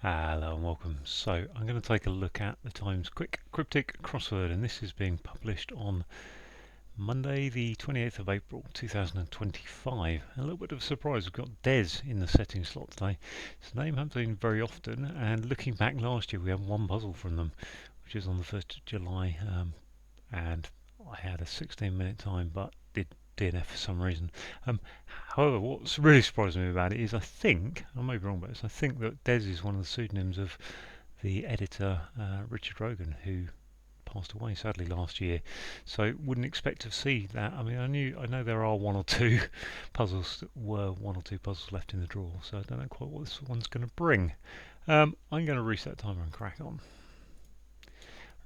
Hello and welcome. So I'm going to take a look at the Times Quick Cryptic crossword, and this is being published on Monday the 28th of April 2025. A little bit of a surprise, we've got Des in the setting slot today. It's a name I haven't seen very often, and looking back last year we had one puzzle from them, which is on the 1st of July, and I had a 16-minute time but did DNF for some reason. Um, However, what's really surprised me about it is I may be wrong about this, I think that Des is one of the pseudonyms of the editor Richard Rogan, who passed away sadly last year. So wouldn't expect to see that. I mean, I know there are one or two puzzles left in the drawer, so I don't know quite what this one's going to bring. I'm going to reset timer and crack on.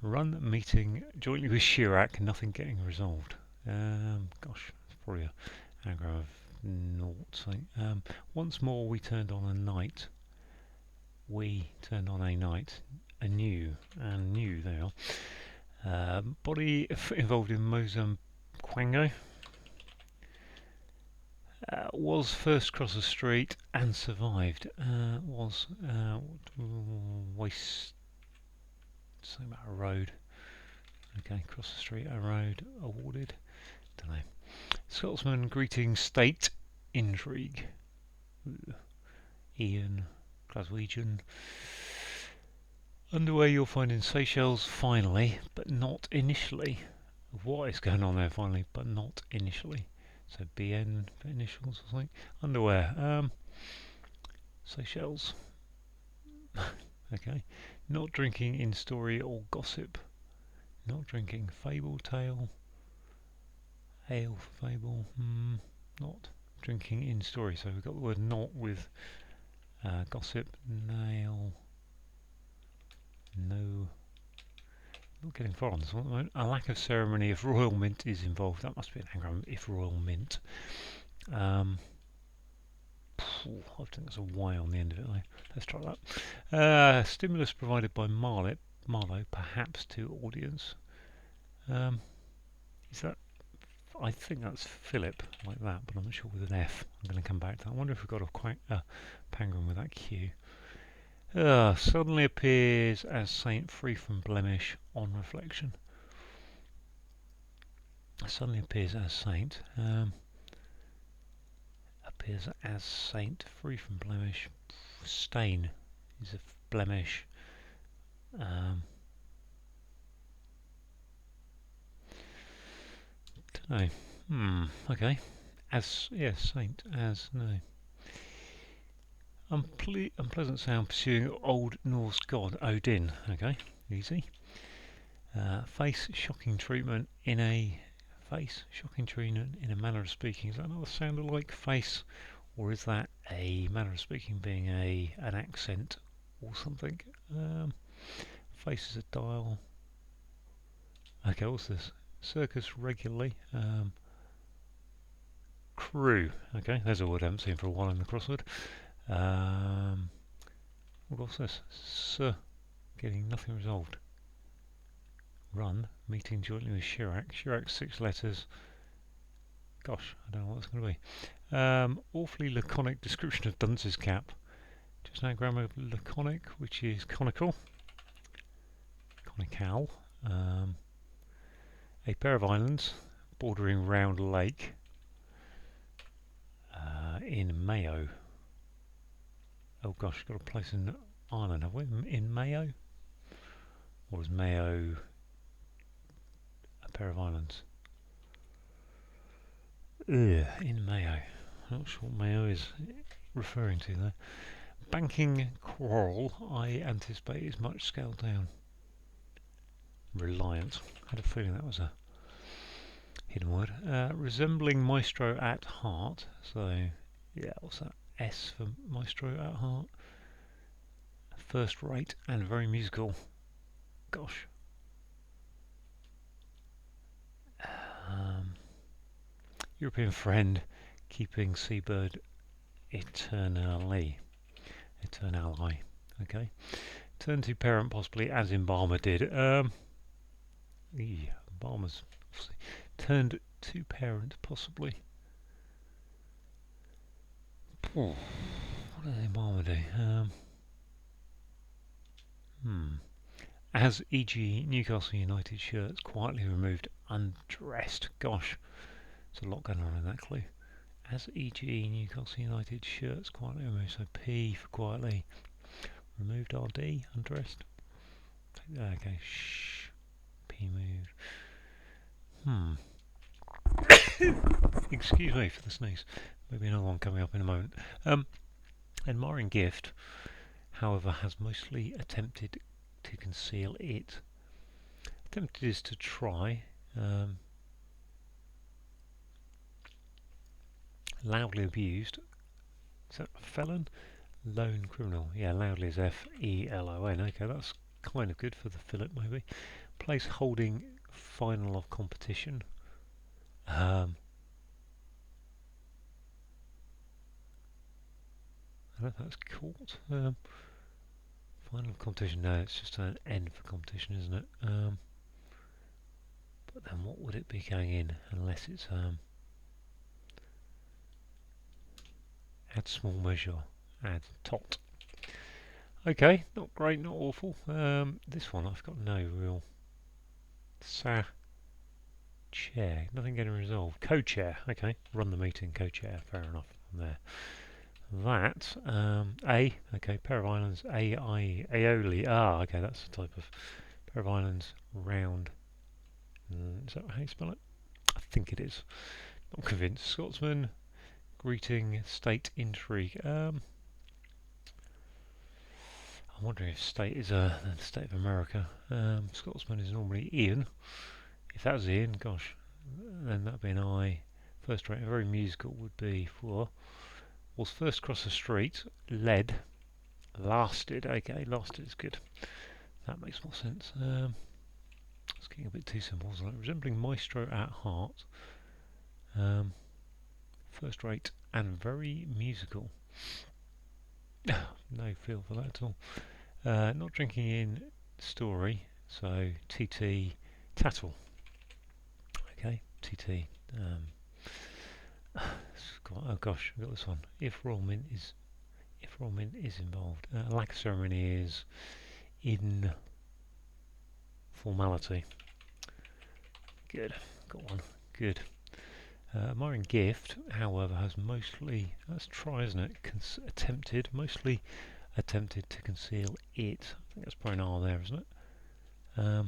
Run meeting jointly with Chirac, nothing getting resolved. Gosh, it's probably an anagram of naught. Once more we turned on a night. We turned on a night anew and new. There you are. Body involved in Mozambique. Was first cross the street and survived. Was waste. Something about a road. Okay, cross the street, a road, awarded. Don't know. Scotsman greeting state intrigue. Ian, Glaswegian. Underway you'll find in Seychelles finally, but not initially. What is going on there finally, but not initially? So BN for initials or something. Underwear. Seychelles. Okay. Not drinking in story or gossip. Not drinking. Fable, tale. Ale for fable. Not drinking in story. So we've got the word not with gossip. Nail. No. Not getting far on this one at the moment. A lack of ceremony if royal mint is involved. That must be an anagram if royal mint. I think there's a Y on the end of it though. Let's try that. Stimulus provided by Marlowe, perhaps to audience. Is that? I think that's Philip, like that, but I'm not sure with an F. I'm going to come back to that. I wonder if we've got a pangram with that Q. Suddenly appears as saint free from blemish on reflection. Suddenly appears as saint. Appears as saint free from blemish. Stain is a blemish. Don't know. Okay. As yes, saint as no. Unpleasant sound pursuing old Norse god Odin. Okay, easy. Face shocking treatment in a manner of speaking. Is that another sound alike face, or is that a manner of speaking being an accent or something? Face is a dial. Okay, what's this? Circus regularly. Crew. Okay, there's a word I haven't seen for a while in the crossword. What's this? Getting nothing resolved. Run, meeting jointly with Chirac. Chirac, 6 letters. Gosh, I don't know what it's going to be. Awfully laconic description of Dunce's cap. Just an anagram of laconic, which is conical. Conical. A pair of islands bordering Round Lake in Mayo. Oh gosh, got a place in Ireland, have we? In Mayo? Or is Mayo a pair of islands? In Mayo. I'm not sure what Mayo is referring to there. Banking quarrel, I anticipate, is much scaled down. Reliant. I had a feeling that was a hidden word. Resembling maestro at heart. So, yeah, what's that? S for maestro at heart. First rate and very musical. Gosh. European friend keeping seabird eternally. Eternally. Okay. Turn to parent possibly as Embalmer did. Embalmer's obviously turned to parent possibly. What did the Embalmer do? As e.g. Newcastle United shirts quietly removed undressed. Gosh, there's a lot going on in that clue. As e.g. Newcastle United shirts quietly removed. So P for quietly removed. RD undressed. Okay, shh. P moved. Excuse me for the sneeze. Maybe another one coming up in a moment. Admiring gift, however, has mostly attempted to conceal it. Attempted is to try. Loudly abused. Is that felon? Lone criminal. Yeah, loudly is F-E-L-O-N. Okay, that's kind of good for the fillet, maybe. Place holding final of competition. I don't know if that's caught. Final of competition. No, it's just an N for competition, isn't it? But then what would it be going in unless it's add small measure, add tot. Okay, not great, not awful. This one I've got no real chair, nothing getting resolved. Co-chair, okay, run the meeting, co-chair, fair enough. I'm there. That A, okay, pair of islands, aioli. Ah, okay, that's the type of pair of islands, round. Is that how you spell it? I think it is. Not convinced. Scotsman, greeting, state intrigue. I'm wondering if state is the state of America. Scotsman is normally Ian. If that was Ian, gosh, then that'd be an I. First rate, very musical would be for. Was first across the street, led, lasted. Okay, lasted is good. That makes more sense. It's getting a bit too simple, isn't it? Resembling maestro at heart. First rate and very musical. No feel for that at all. Not drinking in story, so TT tattle. Okay, TT. Oh gosh, I've got this one. If Royal Mint is involved, lack of ceremony is in formality. Good, got one. Good. Admiring gift, however, has mostly, that's try, isn't it? Mostly attempted to conceal it. I think that's probably an R there, isn't it?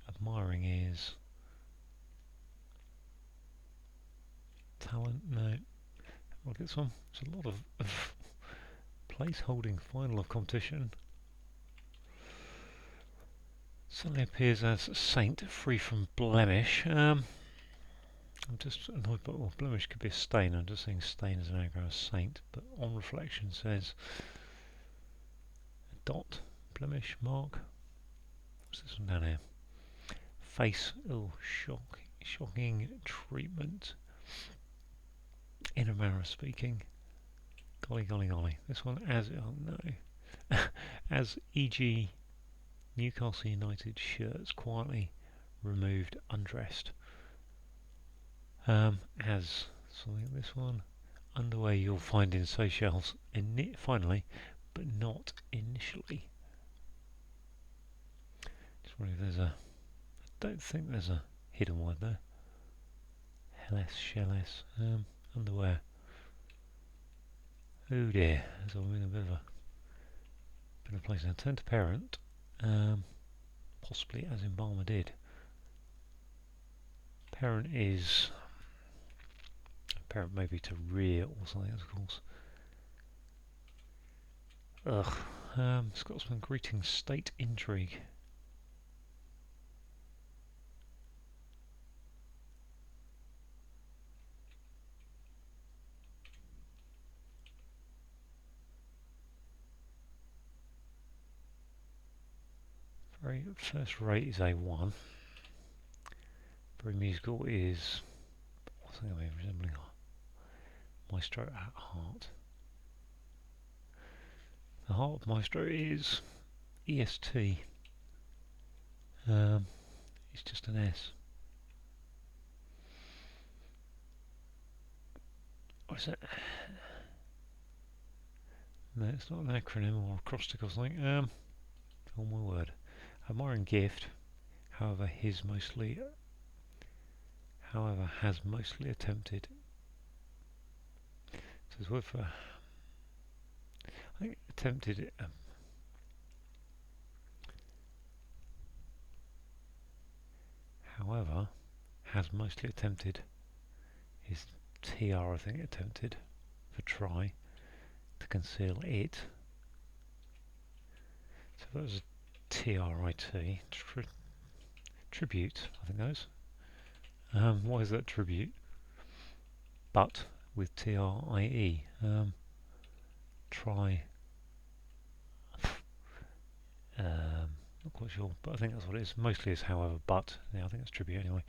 Admiring is talent. No. Look at this one. There's a lot of place holding final of competition. Suddenly appears as saint, free from blemish. I'm just annoyed, but well, blemish could be a stain. I'm just saying stain as an anagram of saint, but on reflection says dot, blemish, mark. What's this one down here? Face, oh, shocking treatment. In a manner of speaking. Golly, golly, golly. This one as, oh no. As e.g. Newcastle United shirts quietly removed, undressed. As something like this one. Underwear you'll find in Seychelles finally, but not initially. Just wondering if there's a. I don't think there's a hidden word there. Shells, underwear. Oh dear, so I'm in a bit of a place now. Turn to parent, possibly as Embalmer did. Parent is parent maybe to rear or something, of course. Ugh. Scotsman greeting state intrigue. Very first rate is A1. Very musical is what's that going to be resembling maestro at heart. The heart of maestro is EST. It's just an S. What is it? No, it's not an acronym or acrostic or something. Oh my word. Admiring gift, however, has mostly attempted. So it's word for, I think attempted, however, has mostly attempted is TR, I think, attempted for try, to conceal it. So that was a TRIT, tribute, I think that is. Why is that tribute? But with TRIE, try, not quite sure, but I think that's what it is. Mostly is however, but, yeah, I think it's tribute anyway.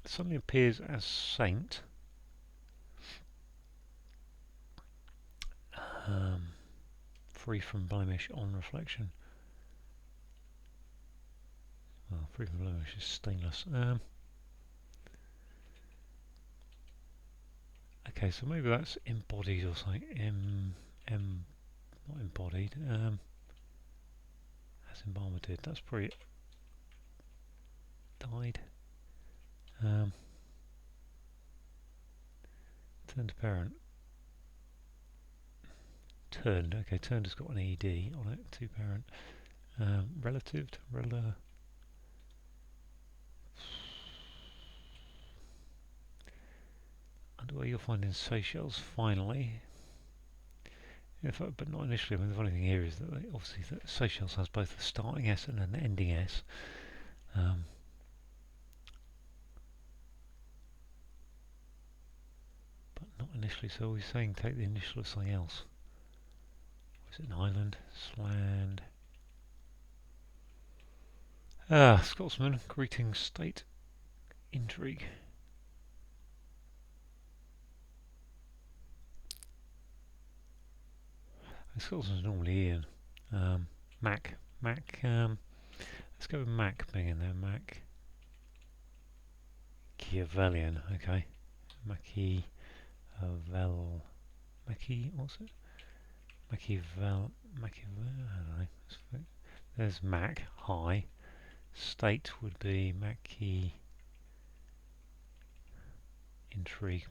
Something appears as saint. Free from blemish on reflection. Well, free from blemish is stainless. Okay, so maybe that's embodied or something. Not embodied. As embalmer did. That's probably died. Turned to parent. Turned. Okay, turned has got an ed on it. To parent. Relative. Underway you'll find in Seychelles finally. But not initially. I mean, the funny thing here is that obviously Seychelles has both a starting S and an ending S. But not initially, so we're saying take the initial of something else. Or is it an island? Sland. Scotsman, greeting state, intrigue. Scotsman's normally Ian. Mac. Let's go with Mac being in there. Machiavellian, okay. What's it? Machiavel, I don't know. There's Mac, high. State would be intrigue,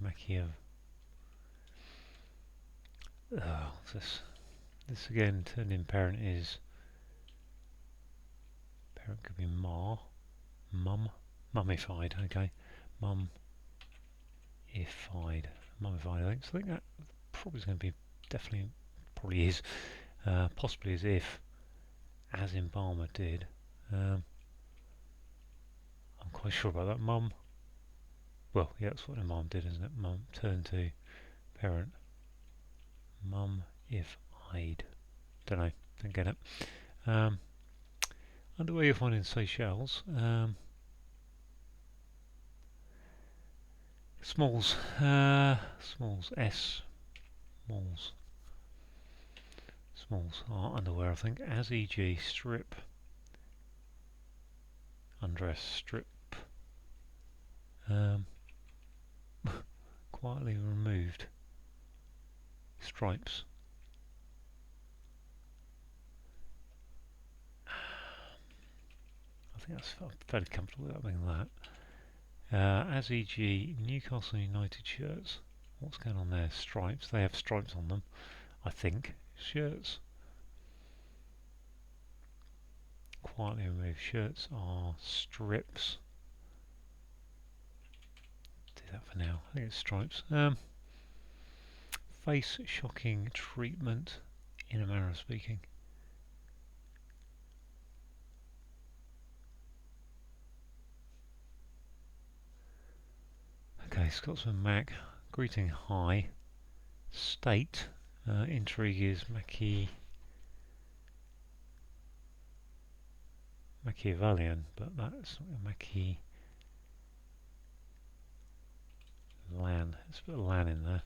this again, turned in parent is, parent could be mummified, okay. Mummified, I think. So I think that probably is going to be, probably is, possibly as if, as embalmer did. I'm quite sure about that. Well, yeah, that's what embalmer did, isn't it? Mum turned to parent. Mum if I'd. Don't know, don't get it. Underway you'll find in Seychelles. Smalls, Smalls are underwear, I think, as e.g. strip, undress, strip, quietly removed, stripes. I think that's fairly comfortable without being that. As e.g. Newcastle United shirts. What's going on there? Stripes. They have stripes on them, I think. Shirts. Quietly removed. Shirts are strips. Do that for now. I think it's stripes. Face shocking treatment, in a manner of speaking. Okay, Scotsman Mac, greeting high. State, intrigue is Machiavellian, but that's Machiavellian. Let's put a lan in there.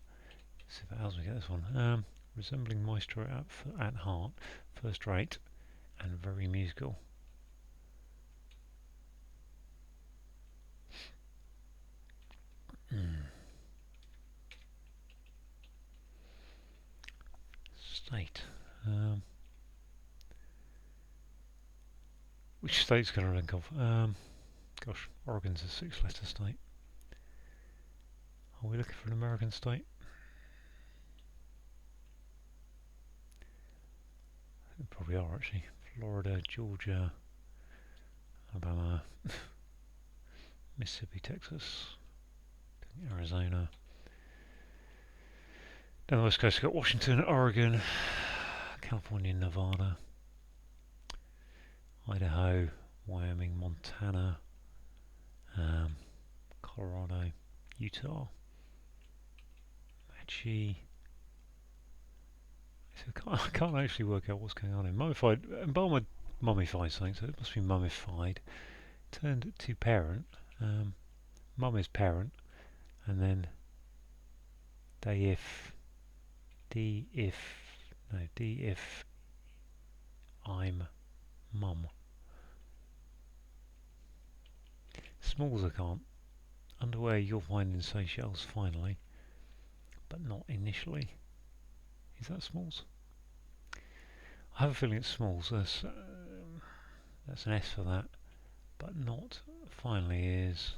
See if that helps me get this one. Resembling maestro at heart, first rate, and very musical. state. Which state's going to rank off? Gosh, Oregon's a 6-letter state. Are we looking for an American state? We probably are actually. Florida, Georgia, Alabama, Mississippi, Texas, Arizona. Down the west coast, we've got Washington, Oregon, California, Nevada, Idaho, Wyoming, Montana, Colorado, Utah, Machi. So I can't actually work out what's going on here. Mummified, embalmed mummified something, so it must be mummified. Turned to parent. Mum is parent, and then D if I'm mum. Smalls I can't. Underwear you'll find in Seychelles finally, but not initially. Is that Smalls? I have a feeling it's Smalls. That's an S for that, but not finally is.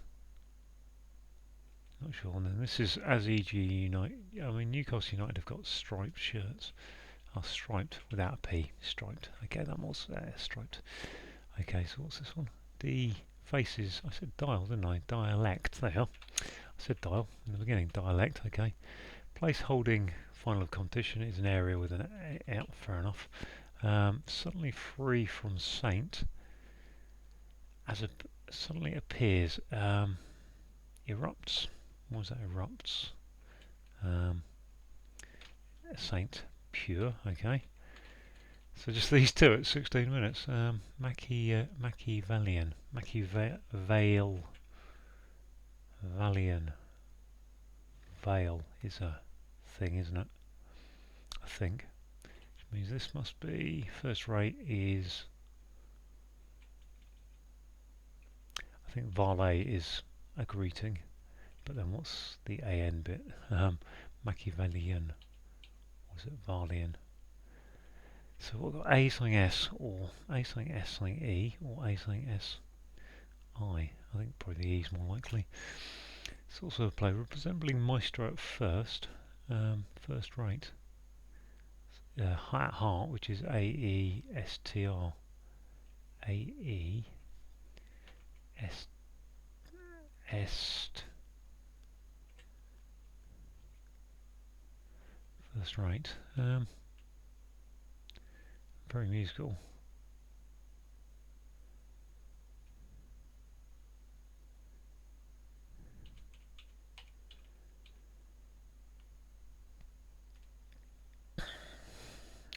Not sure. And then this is as EG United. I mean, Newcastle United have got striped shirts. Oh, striped without a P. Striped. Okay, that was striped. Okay, so what's this one? D faces. I said dial, didn't I? Dialect. There. I said dial in the beginning. Dialect. Okay. Place holding final of competition is an area with an out. Fair enough. Suddenly free from saint. As it suddenly appears. Erupts. What was that? Erupts. Saint. Pure. Okay. So just these two at 16 minutes. Machiavellian. Valian. Veil is a thing, isn't it? I think. Which means this must be first rate is. I think valet is a greeting, but then what's the an bit? Machiavellian. Or is it Valian? So we've got A something S, or A something S something E, or A something S I. I think probably the E is more likely. It's also a play resembling Maestro at first, first rate. At heart, which is A-E-S-T-R. A-E-S-Est. First rate. Very musical.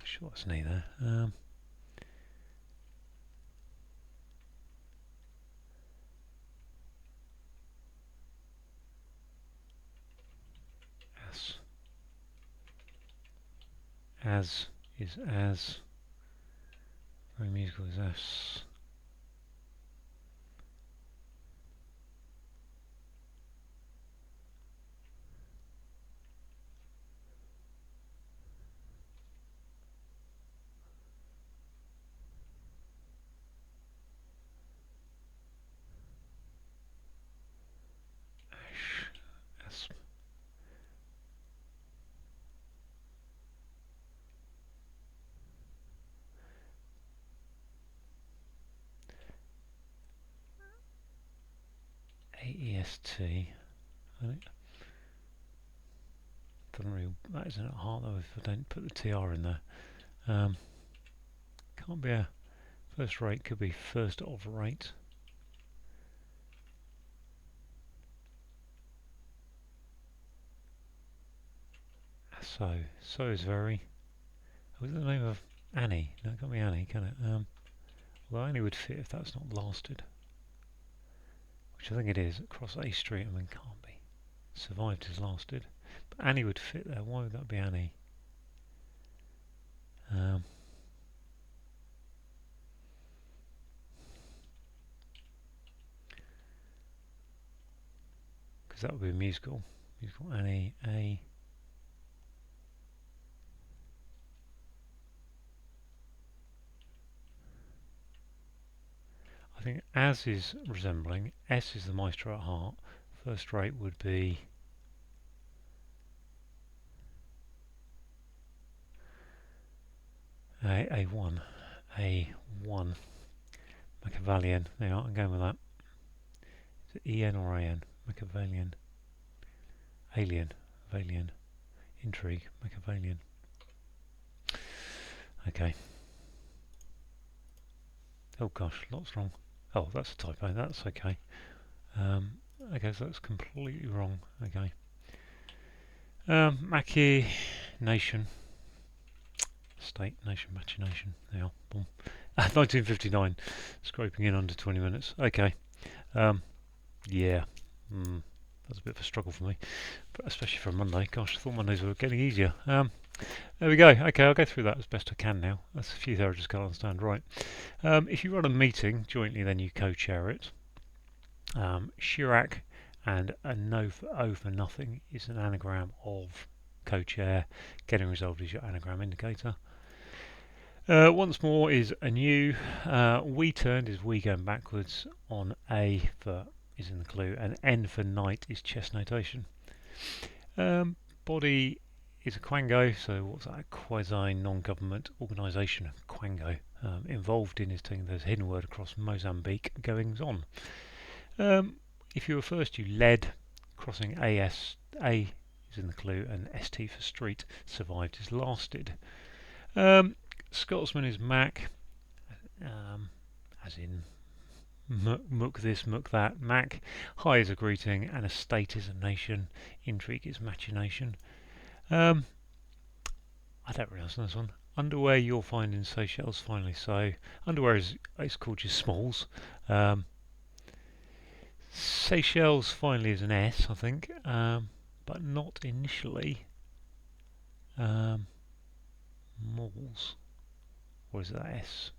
Sure, it's neither. As is as. Very musical is S. S. A-E-S-T. I think doesn't really, that isn't at heart though if I don't put the TR in there. Can't be a first rate, could be first of rate. So is very. Was it the name of Annie? No, it can't be Annie, can it? Well, Annie would fit if that's not lasted. Which I think it is. Across A Street, I mean, can't be. Survived is lasted. But Annie would fit there. Why would that be Annie? Because that would be a musical. Musical Annie, A. I think as is resembling, S is the maestro at heart. First rate would be A1. A1. Machiavellian. There, I'm going with that. Is it EN or AN? Machiavellian. Alien. Valian. Intrigue. Machiavellian. Okay. Oh gosh, lots wrong. Oh, that's a typo. That's okay. Okay, so that's completely wrong. Okay. Machination. State, nation, machination. There, boom. 1959. Scraping in under 20 minutes. Okay. Yeah. That's a bit of a struggle for me, but especially for a Monday. Gosh, I thought Mondays were getting easier. There we go. Okay, I'll go through that as best I can now. That's a few there I just can't understand. Right. If you run a meeting jointly, then you co-chair it. Chirac and a no for O for nothing is an anagram of co-chair. Getting resolved is your anagram indicator. Once more is a new. We turned is we going backwards. On A for is in the clue, and N for night is chess notation. Body is a quango, so what's that? Quasi non-government organisation, quango. Involved in is taking there's a hidden word across Mozambique goings on. If you were first, you led. Crossing AS, A is in the clue, and ST for street. Survived is lasted. Scotsman is Mac, as in muck this, muck that. Mac. Hi is a greeting, and a state is a nation. Intrigue is machination. I don't really understand this one. Underwear you'll find in Seychelles finally. So underwear is it's called just smalls. Seychelles finally is an S, I think, but not initially. Malls, or is that S?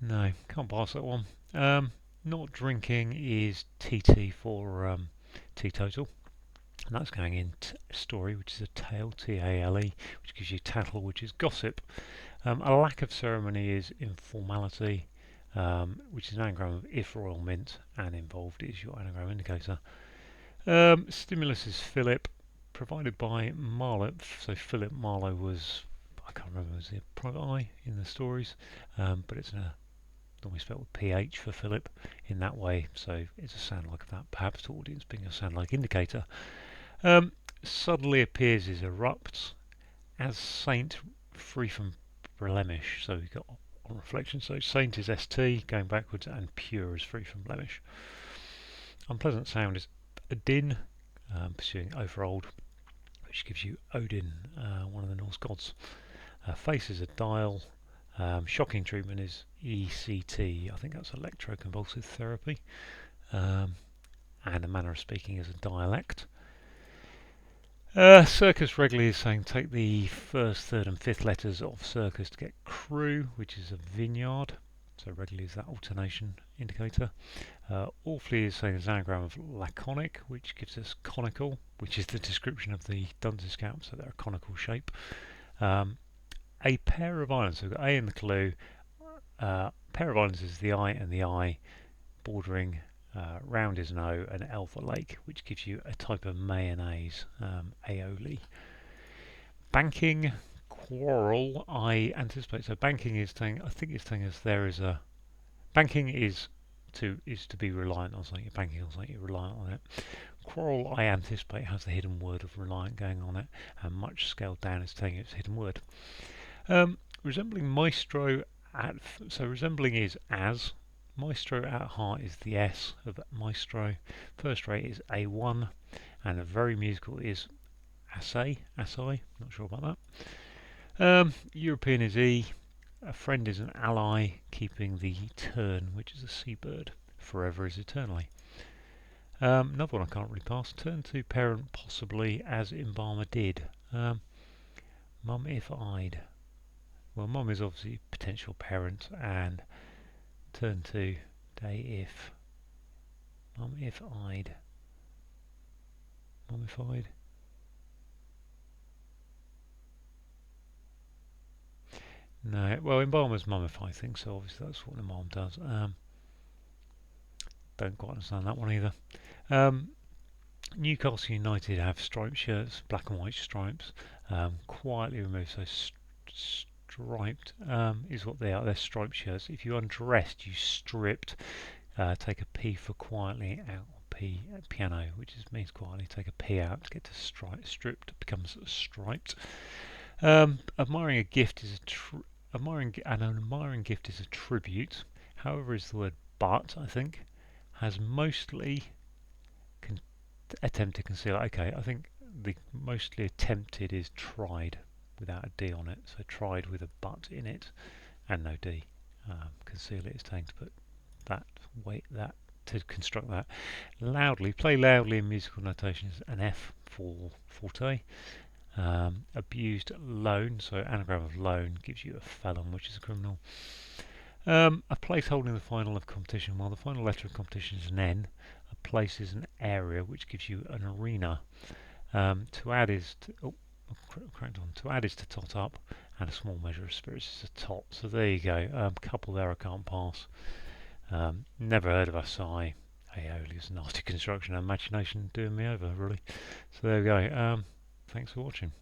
No, can't pass that one. Not drinking is TT for teetotal, and that's going in story, which is a tale, T-A-L-E, which gives you tattle, which is gossip. A lack of ceremony is informality, which is an anagram of if royal mint, and involved is your anagram indicator. Stimulus is Philip, provided by Marlowe. So Philip Marlowe was, I can't remember, was it a private eye in the stories, but it's normally spelled with PH for Philip in that way, so it's a sound like that, perhaps to audience being a sound like indicator. Suddenly appears is erupts, as saint free from blemish, so we've got on reflection, so saint is ST going backwards, and pure is free from blemish. Unpleasant sound is a din, pursuing over old, which gives you Odin, one of the Norse gods. Face is a dial. Shocking treatment is ECT. I think that's electroconvulsive therapy. And a manner of speaking is a dialect. Circus regularly is saying take the first, third, and fifth letters of circus to get crew, which is a vineyard. So regularly is that alternation indicator. Awfully is saying an anagram of laconic, which gives us conical, which is the description of the Dunsey scalp, so they're a conical shape. A pair of islands, so we've got A in the clue. Pair of islands is the I and the I, bordering round is an O, and Alpha Lake, which gives you a type of mayonnaise, aioli. Banking, quarrel, I anticipate. So banking is saying, I think it's telling us there is a banking is to be reliant on something. You're banking on something, you're reliant on it. Quarrel, I anticipate, has the hidden word of reliant going on it, and much scaled down is telling you it's hidden word. Resembling maestro so resembling is as. Maestro at heart is the S of maestro. First rate is A1, and a very musical is assay, not sure about that. European is E. A friend is an ally, keeping the tern, which is a seabird. Forever is eternally. Another one I can't really pass. Turn to parent possibly, as embalmer did. Mum if I'd. Well, mum is obviously potential parent, and turn to day if. Mum if I'd. Mum if I'd. No, well, embalmers mummify things, so obviously that's what an embalm does. Don't quite understand that one either. Um, Newcastle United have striped shirts, black and white stripes, quietly removed, so striped is what they are. They're striped shirts. If you undressed, you stripped. Take a P for quietly out. P piano, which means quietly. Take a P out to get to stripped becomes striped. Admiring a gift is an admiring gift is a tribute. However, is the word but, I think, has mostly attempt to conceal. Okay, I think the mostly attempted is tried without a D on it. So tried with a but in it and no D. Conceal it is taking to put that to construct that. Loudly, play loudly in musical notation is an F for forte. Abused loan, so anagram of loan gives you a felon, which is a criminal. A place holding the final of competition, while the final letter of competition is an N. A place is an area, which gives you an arena. To add is correct one. To add is to tot up, and a small measure of spirits is a tot. So there you go. Couple there I can't pass. Never heard of Asai. Aioli is nasty construction and imagination doing me over, really. So there we go. Thanks for watching.